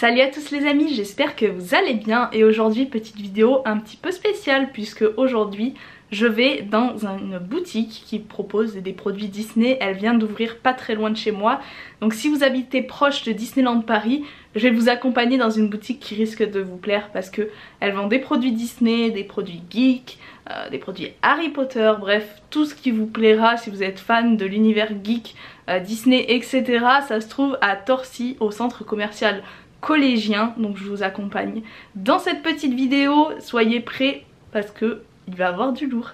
Salut à tous les amis, j'espère que vous allez bien et aujourd'hui petite vidéo un petit peu spéciale puisque aujourd'hui je vais dans une boutique qui propose des produits Disney. Elle vient d'ouvrir pas très loin de chez moi, donc si vous habitez proche de Disneyland Paris, je vais vous accompagner dans une boutique qui risque de vous plaire parce que elle vend des produits Disney, des produits geek, des produits Harry Potter, bref tout ce qui vous plaira si vous êtes fan de l'univers geek, Disney etc. Ça se trouve à Torcy au centre commercial Collégien, donc je vous accompagne dans cette petite vidéo. Soyez prêts parce que il va y avoir du lourd.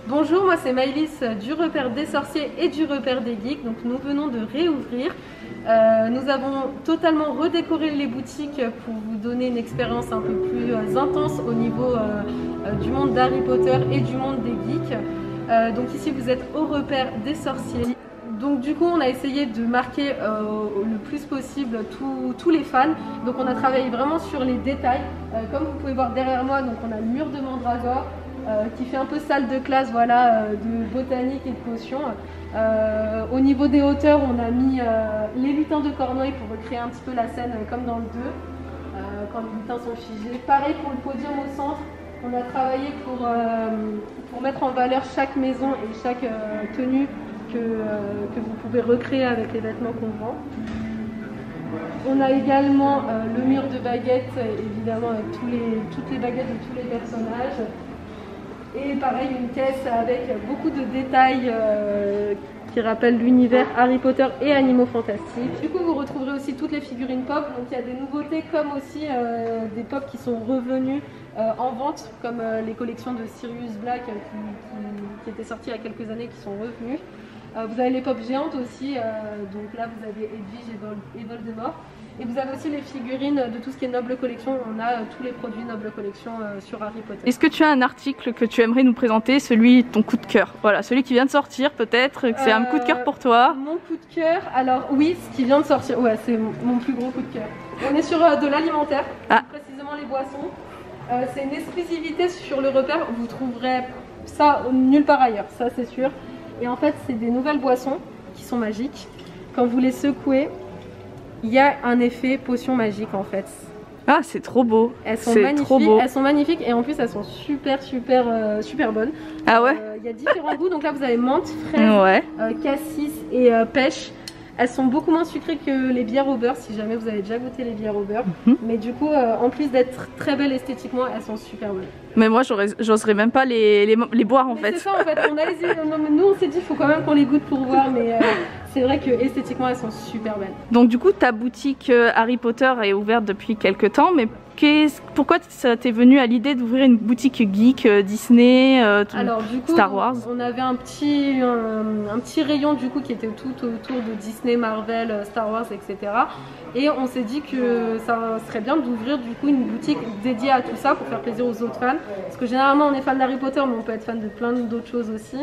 Bonjour, moi c'est Maëlys du repère des sorciers et du repère des geeks. Donc nous venons de réouvrir. Nous avons totalement redécoré les boutiques pour vous donner une expérience un peu plus intense au niveau du monde d'Harry Potter et du monde des geeks. Donc ici vous êtes au repère des sorciers. Donc du coup on a essayé de marquer le plus possible tous les fans. Donc on a travaillé vraiment sur les détails. Comme vous pouvez voir derrière moi, donc on a le mur de Mandragore qui fait un peu salle de classe, voilà, de botanique et de potions. Au niveau des hauteurs, on a mis les lutins de Cornouailles pour recréer un petit peu la scène comme dans le 2, quand les lutins sont figés. Pareil pour le podium au centre, on a travaillé pour mettre en valeur chaque maison et chaque tenue que vous pouvez recréer avec les vêtements qu'on vend. On a également le mur de baguettes, évidemment avec toutes les baguettes de tous les personnages. Et pareil, une caisse avec beaucoup de détails qui rappelle l'univers Harry Potter et Animaux Fantastiques. Du coup, vous retrouverez aussi toutes les figurines pop. Donc il y a des nouveautés comme aussi des pop qui sont revenus en vente, comme les collections de Sirius Black qui étaient sorties il y a quelques années, qui sont revenues. Vous avez les pop géantes aussi, donc là vous avez Edwige et Voldemort. Et vous avez aussi les figurines de tout ce qui est Noble Collection. On a tous les produits Noble Collection sur Harry Potter. Est-ce que tu as un article que tu aimerais nous présenter, celui ton coup de cœur? Voilà, celui qui vient de sortir peut-être, que c'est un coup de cœur pour toi. Mon coup de cœur, alors oui, ce qui vient de sortir, ouais, c'est mon plus gros coup de cœur. On est sur de l'alimentaire, précisément les boissons. C'est une exclusivité sur le repère, vous trouverez ça nulle part ailleurs, ça c'est sûr. Et en fait, c'est des nouvelles boissons qui sont magiques. Quand vous les secouez, il y a un effet potion magique en fait. Ah, c'est trop beau. Elles sont magnifiques. Elles sont magnifiques et en plus elles sont super bonnes. Ah ouais. Il y a différents goûts. Donc là vous avez menthe, fraise, cassis et pêche. Elles sont beaucoup moins sucrées que les bières au beurre, si jamais vous avez déjà goûté les bières au beurre. Mais du coup, en plus d'être très belles esthétiquement, elles sont super bonnes. Mais moi, j'oserais même pas les boire en fait. C'est ça en fait, on a hésité. Nous on s'est dit, il faut quand même qu'on les goûte pour voir, mais c'est vrai que esthétiquement, elles sont super belles. Donc du coup, ta boutique Harry Potter est ouverte depuis quelques temps, mais pourquoi ça t'est venu à l'idée d'ouvrir une boutique geek, Disney, Alors, du coup, Star Wars? On avait un petit rayon du coup qui était tout autour de Disney, Marvel, Star Wars, etc. Et on s'est dit que ça serait bien d'ouvrir du coup une boutique dédiée à tout ça pour faire plaisir aux autres fans. Parce que généralement on est fan d'Harry Potter, mais on peut être fan de plein d'autres choses aussi.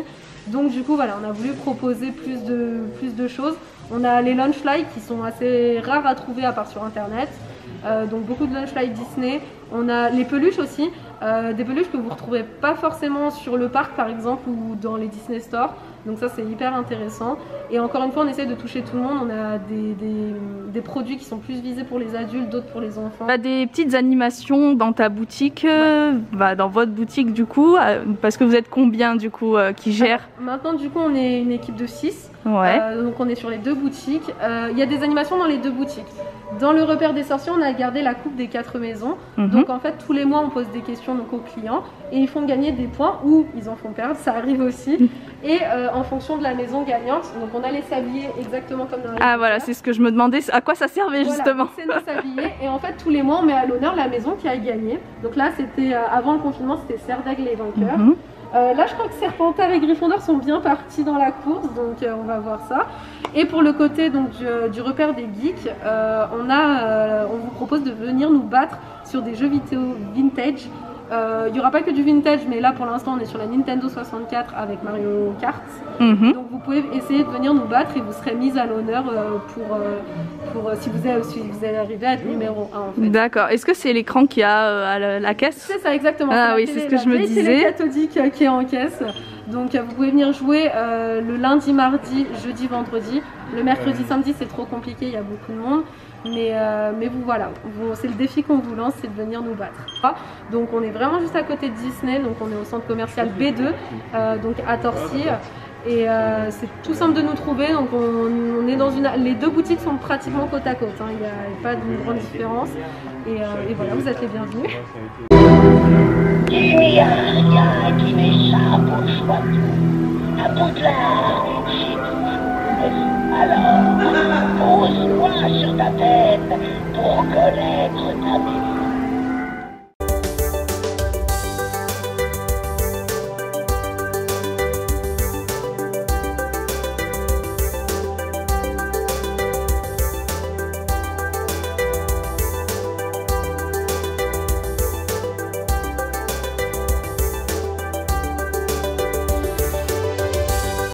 Donc du coup voilà, on a voulu proposer plus de choses. On a les Launchfly qui sont assez rares à trouver à part sur internet. Donc beaucoup de Launchfly Disney. On a les peluches aussi, des peluches que vous ne retrouverez pas forcément sur le parc par exemple ou dans les Disney Store. Donc ça c'est hyper intéressant. Et encore une fois on essaie de toucher tout le monde. On a des produits qui sont plus visés pour les adultes, d'autres pour les enfants. Tu as des petites animations dans ta boutique, dans votre boutique du coup, parce que vous êtes combien du coup qui gère? Maintenant du coup on est une équipe de 6. Donc on est sur les 2 boutiques. Il y a des animations dans les 2 boutiques. Dans le repère des sorciers, on a gardé la coupe des 4 maisons. Donc en fait, tous les mois, on pose des questions donc, aux clients et ils font gagner des points ou ils en font perdre, ça arrive aussi. Et en fonction de la maison gagnante, donc on a les sabliers exactement comme dans les Ah voilà, c'est ce que je me demandais, à quoi ça servait justement. C'est nos sabliers et en fait, tous les mois, on met à l'honneur la maison qui a gagné. Donc là, c'était avant le confinement, c'était Serdaigle les vainqueurs. Là, je crois que Serpentard et Gryffondor sont bien partis dans la course, donc on va voir ça. Et pour le côté donc, du repère des geeks, on vous propose de venir nous battre sur des jeux vidéo vintage. Il n'y aura pas que du vintage, mais là pour l'instant on est sur la Nintendo 64 avec Mario Kart. Donc vous pouvez essayer de venir nous battre et vous serez mise à l'honneur si vous allez arriver à être numéro 1 en fait. D'accord. Est-ce que c'est l'écran qui a à la caisse? C'est ça exactement. Ah oui, c'est ce que je me disais. C'est la cathodique qui est en caisse. Donc vous pouvez venir jouer le lundi, mardi, jeudi, vendredi. Le mercredi, samedi c'est trop compliqué, il y a beaucoup de monde. Mais vous voilà, c'est le défi qu'on vous lance, c'est de venir nous battre. Donc on est vraiment juste à côté de Disney, donc on est au centre commercial B2, donc à Torcy. Et c'est tout simple de nous trouver, donc on est dans les 2 boutiques sont pratiquement côte à côte, il n'y a pas de grande différence. Et voilà, vous êtes les bienvenus. Il n'y a rien qui m'échappe au choix à Poudlard, chez nous. Alors, pose-moi sur ta tête pour connaître ta mémoire.